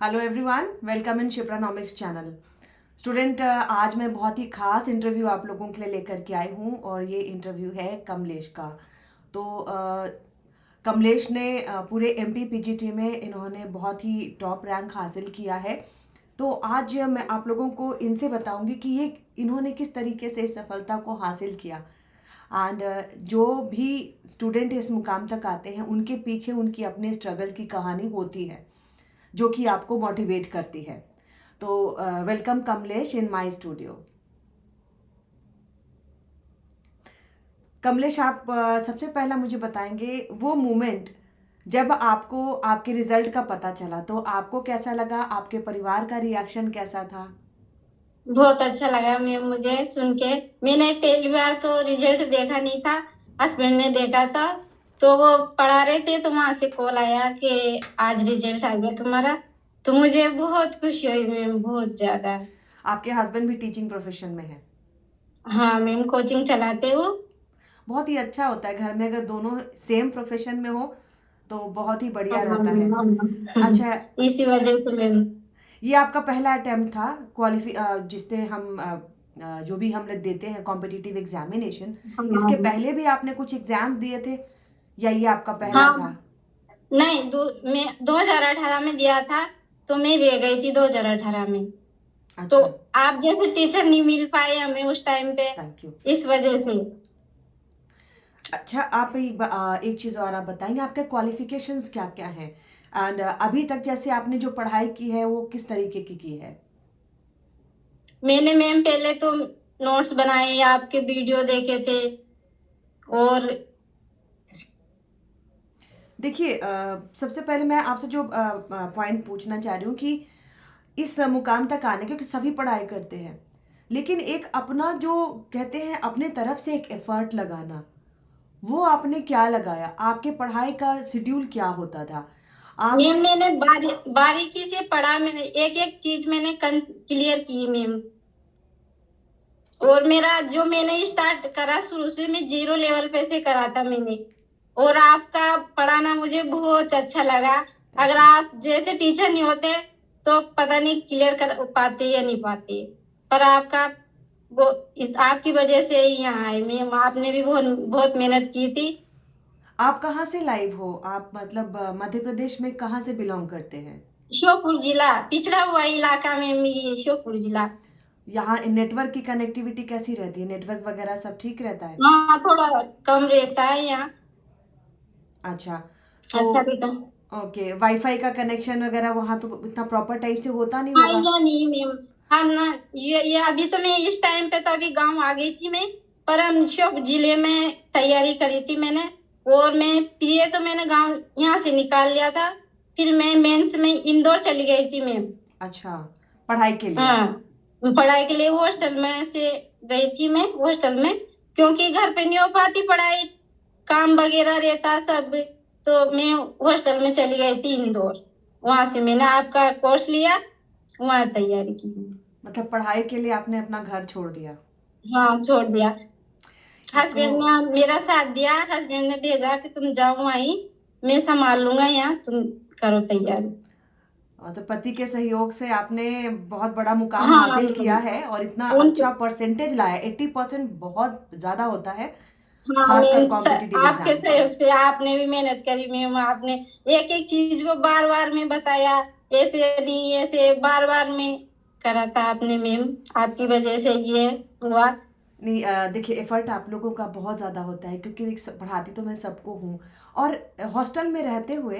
Hello everyone, welcome in Shipranomics channel. Student, आज मैं बहुत ही खास इंटरव्यू आप लोगों के लिए लेकर के आई हूँ और ये इंटरव्यू है कमलेश का। तो कमलेश ने पूरे एमपी पीजीटी में इन्होंने बहुत ही टॉप रैंक हासिल किया है। तो आज मैं आप लोगों को इनसे बताऊंगी कि ये इन्होंने किस तरीके से इस सफलता को हासिल किया। एंड जो भी स्टूडेंट इस मुकाम तक आते हैं उनके पीछे उनकी अपने स्ट्रगल की कहानी होती है जो कि आपको मोटिवेट करती है। तो welcome Kamlesh in my studio. Kamlesh, आप सबसे पहला मुझे बताएंगे वो मोमेंट जब आपको आपके रिजल्ट का पता चला, तो आपको कैसा लगा, आपके परिवार का रिएक्शन कैसा था? बहुत अच्छा लगा मैम मुझे सुन के। मैंने पहली बार तो रिजल्ट देखा नहीं था, हस्बैंड ने देखा था। तो वो पढ़ा रहे थे तो वहां से कॉल आया कि आज रिजल्ट आ गया तुम्हारा। तो मुझे बहुत खुशी हुई मैम, बहुत ज्यादा। आपके हस्बैंड भी टीचिंग प्रोफेशन में है? हाँ मैम, कोचिंग चलाते हो। बहुत ही अच्छा होता है घर में अगर दोनों सेम प्रोफेशन में हो तो बहुत ही हाँ बढ़िया रहता है। मैम, अच्छा, इसी वजह से मैम। ये आपका पहला अटेम्प्ट था क्वालिफी जिससे हम जो भी हम लोग देते हैं कॉम्पिटिटिव एग्जामिनेशन, इसके हाँ पहले भी आपने कुछ एग्जाम दिए थे या ये आपका पहला था? हाँ। नहीं, मैं 2018 में दिया था। तो मैं रह गई थी 2018 में। तो अच्छा, आप जैसे टीचर नहीं मिल पाए हमें उस टाइम पे, थैंक यू। इस वजह से। अच्छा, आप एक चीज़ और आप बताएंगे आपके क्वालिफिकेशंस क्या क्या हैं? एंड अभी तक जैसे आपने जो पढ़ाई की है वो किस तरीके की है? मैंने मैम पहले तो नोट्स बनाए, आपके वीडियो देखे थे। और देखिए, सबसे पहले मैं आपसे जो पॉइंट पूछना चाह रही हूँ कि इस मुकाम तक आने, क्योंकि सभी पढ़ाई करते हैं, लेकिन एक अपना जो कहते हैं अपने तरफ से एक एफर्ट लगाना, वो आपने क्या लगाया? आपके पढ़ाई का शेड्यूल क्या होता था? आप मैम मैंने बारीकी से पढ़ा, मैंने एक एक चीज मैंने क्लियर की मैम। और मेरा जो मैंने स्टार्ट करा शुरू से, मैं जीरो लेवल पे से करा था मैंने। और आपका पढ़ाना मुझे बहुत अच्छा लगा। थैंक अगर यू। आप जैसे टीचर नहीं होते तो पता नहीं क्लियर कर पाते या नहीं पाते। पर आपका वो आपकी वजह से ही यहाँ आए मैम। आपने भी बहुत बहुत मेहनत की थी। आप कहाँ से लाइव हो? आप मतलब मध्य प्रदेश में कहाँ से बिलोंग करते हैं? श्योपुर जिला, पिछड़ा हुआ इलाका में ये श्योपुर जिला। यहाँ नेटवर्क की कनेक्टिविटी कैसी रहती है? नेटवर्क वगैरह सब ठीक रहता है? हाँ, थोड़ा कम रहता है यहाँ। अच्छा। तो अच्छा बेटा। ओके, वाईफाई का कनेक्शन वगैरह वहाँ तो इतना प्रॉपर टाइप से होता नहीं हाँ होगा। या नहीं मैम। हम ना, ये अभी तो मैं इस टाइम पे तो अभी गांव आ गई थी मैं। पर हम श्योपुर जिले में तैयारी करी थी मैंने। और मैं पीए तो मैंने गांव यहाँ से निकाल लिया था। फिर मैं मेंस में इंदौर चली गई थी मैम। अच्छा, पढ़ाई के लिए। हाँ, पढ़ाई के लिए हॉस्टल में से गई थी मैं, हॉस्टल में। क्योंकि घर पे नहीं हो पाती पढ़ाई, काम वगैरह रहता सब। तो मैं हॉस्टल में चली गई थी इंदौर। वहां से मैंने आपका कोर्स लिया, वहां तैयारी की। मतलब पढ़ाई के लिए आपने अपना घर छोड़ दिया? हाँ, छोड़ दिया। इसको हस्बैंड ने मेरा साथ दिया, हस्बैंड ने भेजा कि तुम जाओ वहीं, मैं संभाल लूंगा यहाँ, तुम करो तैयारी। तो पति के सहयोग से आपने बहुत बड़ा मुकाम हाँ, हासिल किया है और इतना उन अच्छा परसेंटेज लाया। 80% बहुत ज़्यादा होता है, हाँ खासकर मैम, कॉम्पिटिटिव आपके एग्जाम का। सहयोग से आपने भी मेहनत करी मैम। आपने एक एक चीज को बार बार में बताया, ऐसे नहीं ऐसे बार बार में करा था आपने मैम। आपकी वजह से ये हुआ। नहीं, देखिए, एफर्ट आप लोगों का बहुत ज़्यादा होता है क्योंकि पढ़ाती तो मैं सबको हूँ। और हॉस्टल में रहते हुए,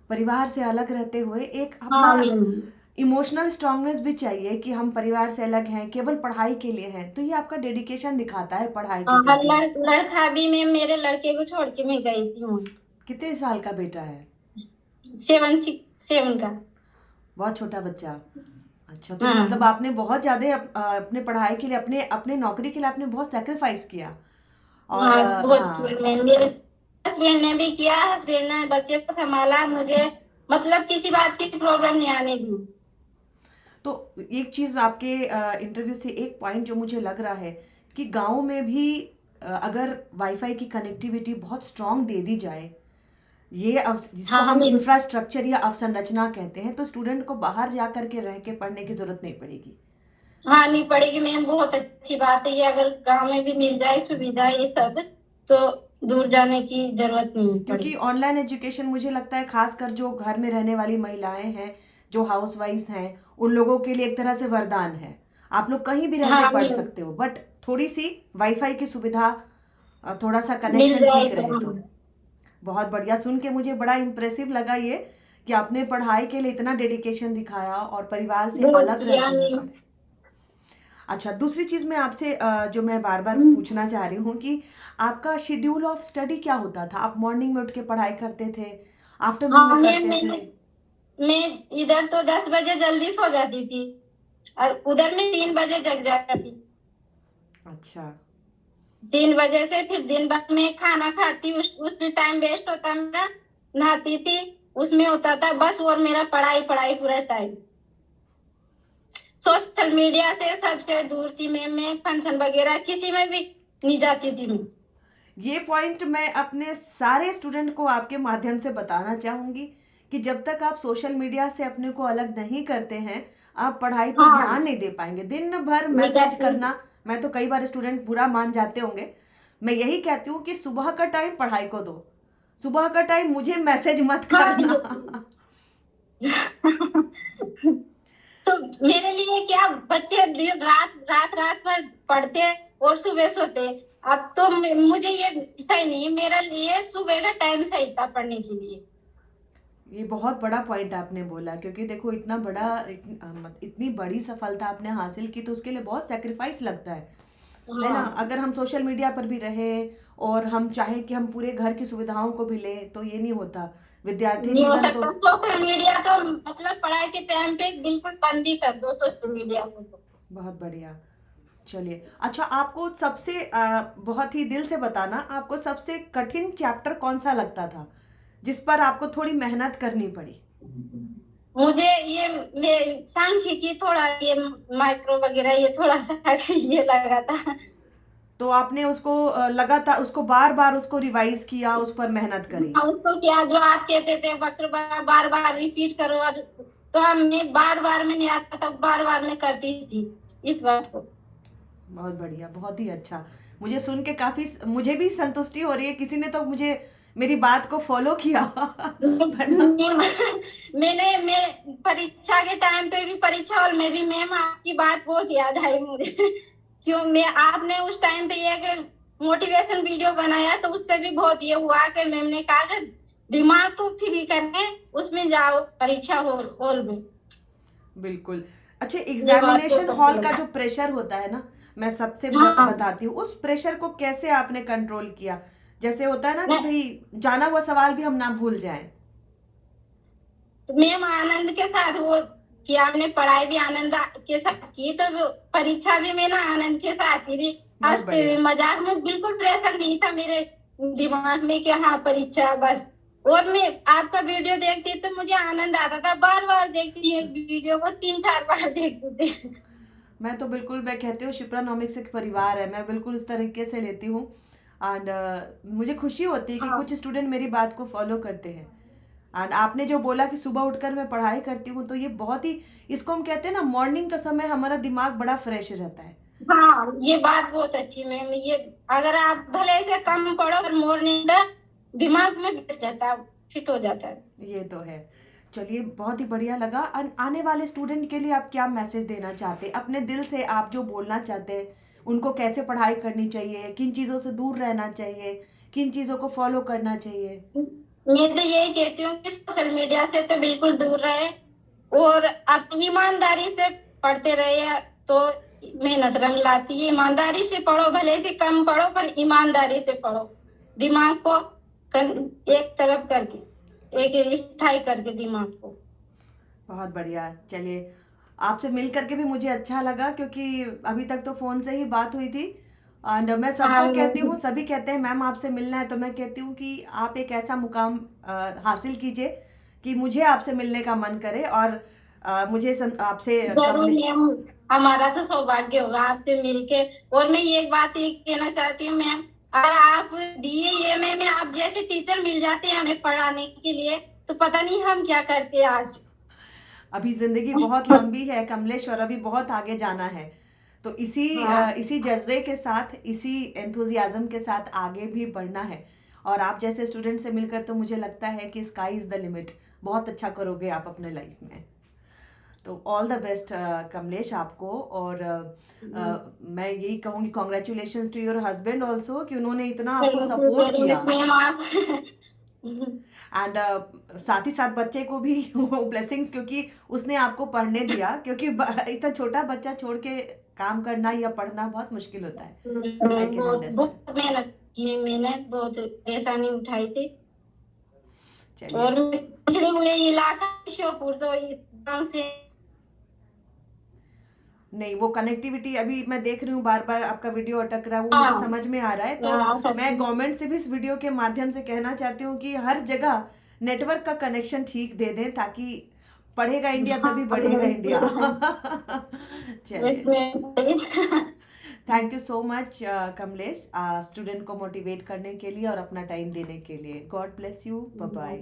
परिवार से अलग रहते हुए, एक हाँ अपना मैम। इमोशनल स्ट्रांगनेस भी चाहिए कि हम परिवार से अलग हैं, केवल पढ़ाई के लिए हैं। तो ये आपका डेडिकेशन दिखाता है पढ़ाई के हाँ, प्रति। लड़का भी मैम, मेरे लड़के को छोड़ के मैं गई थी वहाँ। कितने साल का बेटा है? 7 6 7 का। बहुत छोटा बच्चा। अच्छा, तो मतलब हाँ आपने बहुत ज़्यादा अपने पढ़ाई के लिए, अपने अपने नौकरी के लिए आपने बहुत सेक्रीफाइस किया। और हाँ, बहुत किया हाँ, मैम। मेरे हस्बैंड ने भी किया, हस्बैंड ने बच्चे को संभाला मुझे। मतलब किसी बात की प्रॉब्लम नहीं आने दी। तो एक चीज़ आपके इंटरव्यू से एक पॉइंट जो मुझे लग रहा है कि गांव में भी अगर वाईफाई की कनेक्टिविटी बहुत स्ट्रांग दे दी जाए जिसको हाँ हम मैम। इंफ्रास्ट्रक्चर या अवसंरचना कहते हैं, तो स्टूडेंट को बाहर जा करके रह के पढ़ने की जरूरत नहीं पड़ेगी। हाँ नहीं पड़ेगी मैम, बहुत अच्छी बात है ये। अगर गांव में भी मिल जाए सुविधा ये सब, तो दूर जाने की जरूरत नहीं क्योंकि पड़ेगी। ऑनलाइन एजुकेशन मुझे लगता है खासकर जो घर में रहने वाली महिलाएं हैं, जो हाउस वाइफ्स हैं, उन लोगों के लिए एक तरह से वरदान है। आप लोग कहीं भी रह के हाँ पढ़ मैम, सकते हो, बट थोड़ी सी वाईफाई की सुविधा, थोड़ा सा मिल कनेक्शन जाए ठीक तो रहे हम। तो। बहुत बढ़िया, सुन के मुझे बड़ा इम्प्रेसिव लगा ये कि आपने पढ़ाई के लिए इतना डेडिकेशन दिखाया और परिवार से बहुत अलग किया रहते हुए मैम। पढ़े। अच्छा, दूसरी चीज़ मैं आपसे जो मैं बार बार पूछना चाह रही हूँ कि आपका शेड्यूल ऑफ स्टडी क्या होता था? आप मॉर्निंग में उठ के पढ़ाई करते थे, आफ्टरनून हाँ में मैम, करते थे? मैं इधर तो 10 बजे जल्दी सो जाती थी, और उधर में 3 बजे जग जाती थी। अच्छा। 3 बजे से फिर दिन भर में खाना खाती, उसमें टाइम वेस्ट होता मेरा। नहाती थी, उसमें होता था बस, और मेरा पढ़ाई पढ़ाई पूरा टाइम। सोशल मीडिया से सबसे दूर थी मैं फंक्शन वगैरह किसी में भी नहीं जाती थी मैं। ये पॉइंट मैं अपने सारे स्टूडेंट को आपके माध्यम से बताना चाहूँगी कि जब तक आप सोशल मीडिया से अपने को अलग नहीं करते हैं, आप पढ़ाई पर हाँ ध्यान नहीं दे पाएंगे। दिन भर नहीं मैसेज करती। करना, मैं तो कई बार स्टूडेंट बुरा मान जाते होंगे। मैं यही कहती हूँ कि सुबह का टाइम पढ़ाई को दो, सुबह का टाइम मुझे मैसेज मत हाँ करना। तो मेरे लिए क्या, बच्चे दिन रात रात रात भर पढ़ते और सुबह सोते। अब तो मुझे ये सही नहीं, मेरा लिए सुबह का टाइम सही था पढ़ने के लिए। ये बहुत बड़ा पॉइंट आपने बोला, क्योंकि देखो इतना बड़ा इतनी बड़ी सफलता आपने हासिल की तो उसके लिए बहुत सेक्रीफाइस लगता है ना? हाँ अगर हम सोशल मीडिया पर भी रहे और हम चाहें कि हम पूरे घर की सुविधाओं को भी लें तो ये नहीं होता। विद्यार्थी नहीं हो जीवन तो सकता, सोशल मीडिया तो मतलब पढ़ाई के टाइम पे बिल्कुल बंद ही कर दो सोशल मीडिया को तो। बहुत बढ़िया। चलिए, अच्छा, आपको सबसे बहुत ही दिल से बताना, आपको सबसे कठिन चैप्टर कौन सा लगता था जिस पर आपको थोड़ी मेहनत करनी पड़ी? मुझे ये सांख्यिकी थोड़ा, ये माइक्रो वगैरह ये थोड़ा सा ये लगा था। तो आपने उसको लगातार उसको बार बार उसको रिवाइज किया, उस पर मेहनत करी? हाँ, उसको क्या, जो आप कहते थे वक्र बार बार रिपीट करो, और तो मैं बार बार में नहीं आता था, बार बार में करती थी इस बात को। बहुत बढ़िया, बहुत ही अच्छा। मुझे सुन के काफी मुझे भी संतुष्टि हो रही है, किसी ने तो मुझे मेरी बात को फॉलो किया। वरना मैं परीक्षा के टाइम पे भी, परीक्षा हॉल में भी मैम आपकी बात बहुत याद आई मुझे। क्यों, मैं आपने उस टाइम पे ये मोटिवेशन वीडियो बनाया, तो उससे भी बहुत ये हुआ कि मैम ने कहा कि दिमाग को फ्री करके उसमें जाओ परीक्षा हॉल में। बिल्कुल। अच्छा, ये बात एग्जामिनेशन बहुत अच्छी हॉल का लगी। जो प्रेशर होता है ना, मैं सबसे हाँ बताती हूँ, उस प्रेशर को कैसे आपने कंट्रोल किया? जैसे होता है ना कि मैं भाई जाना हुआ सवाल भी हम ना भूल जाएं। तो मैम आनंद के साथ वो किया, हमने पढ़ाई भी आनंद के साथ की, तो वो परीक्षा भी मैंने आनंद के साथ ही दी। बहुत हंसते हुए बढ़िया। मजाक में, बिल्कुल प्रेशर नहीं था मेरे दिमाग में कि हाँ परीक्षा बस। और मैं आपका वीडियो देखती तो मुझे आनंद आता था, बार बार देखती एक वीडियो को 3-4 बार देखती थी। मैं तो बिल्कुल, मैं कहती हूँ शिप्रानॉमिक्स एक परिवार है, मैं बिल्कुल इस तरीके से लेती हूँ। एंड मुझे खुशी होती है कि हाँ कुछ स्टूडेंट मेरी बात को फॉलो करते हैं। एंड आपने जो बोला कि सुबह उठकर मैं पढ़ाई करती हूँ, तो ये बहुत ही, इसको हम कहते हैं ना, मॉर्निंग का समय हमारा दिमाग बड़ा फ्रेश रहता है। हाँ, ये बात बहुत अच्छी मैम। ये अगर आप भले से कम पढ़ो और मॉर्निंग का दिमाग में बैठ जाता है, फिट हो जाता है। ये तो है। चलिए, बहुत ही बढ़िया लगा। आने वाले स्टूडेंट के लिए आप क्या मैसेज देना चाहते हैं अपने दिल से? आप जो बोलना चाहते हैं, उनको कैसे पढ़ाई करनी चाहिए, किन चीज़ों से दूर रहना चाहिए, किन चीज़ों को फॉलो करना चाहिए? मैं तो यही कहती हूँ कि सोशल मीडिया से तो बिल्कुल दूर रहे, और अपनी ईमानदारी से पढ़ते रहे, तो मेहनत रंग लाती है। ईमानदारी से पढ़ो, भले से कम पढ़ो पर ईमानदारी से पढ़ो। दिमाग को एक तरफ करके, एक स्थायी करके दिमाग को। बहुत बढ़िया। चलिए, आपसे मिल करके भी मुझे अच्छा लगा, क्योंकि अभी तक तो फ़ोन से ही बात हुई थी। एंड मैं सबको कहती हूँ, सभी कहते हैं मैम आपसे मिलना है, तो मैं कहती हूँ कि आप एक ऐसा मुकाम हासिल कीजिए कि मुझे आपसे मिलने का मन करे, और मुझे आपसे जरूर कमले। मैम, हमारा तो सौभाग्य होगा आपसे मिलके। और मैं ये बात ये कहना चाहती हूँ मैम, और आप DAMA में आप जैसे टीचर मिल जाते हैं हमें पढ़ाने के लिए, तो पता नहीं हम क्या करते आज। अभी जिंदगी बहुत लंबी है कमलेश, और अभी बहुत आगे जाना है। तो हाँ इसी जज्बे के साथ, इसी एंथुजियाज्म के साथ आगे भी बढ़ना है। और आप जैसे स्टूडेंट से मिलकर तो मुझे लगता है कि स्काई इज द लिमिट। बहुत अच्छा करोगे आप अपने लाइफ में। तो ऑल द बेस्ट कमलेश आपको। और मैं यही कहूँगी, congratulations to your husband also, कि उन्होंने इतना आपको थैंक यू सपोर्ट वेरी किया। मच मैम आप। एंड साथ ही साथ बच्चे को भी वो ब्लेसिंग्स, क्योंकि उसने आपको पढ़ने दिया, क्योंकि इतना छोटा बच्चा छोड़ के काम करना या पढ़ना बहुत मुश्किल होता है। आई कैन बहुत अंडरस्टैंड। बहुत मेहनत की, मैंने बहुत परेशानी उठाई थी। चलिए। और पिछड़े हुए इलाका श्योपुर, तो इस गाँव से। नहीं, वो कनेक्टिविटी अभी मैं देख रही हूँ, बार बार आपका वीडियो अटक रहा है, वो मुझे हाँ समझ में आ रहा है। तो हाँ मैं गवर्नमेंट से भी इस वीडियो के माध्यम से कहना चाहती हूँ कि हर जगह नेटवर्क का कनेक्शन ठीक दे दें, ताकि पढ़ेगा इंडिया तभी बढ़ेगा इंडिया। चलिए, thank you so much Kamlesh, student को मोटिवेट करने के लिए और अपना टाइम देने के लिए। God bless you, bye bye.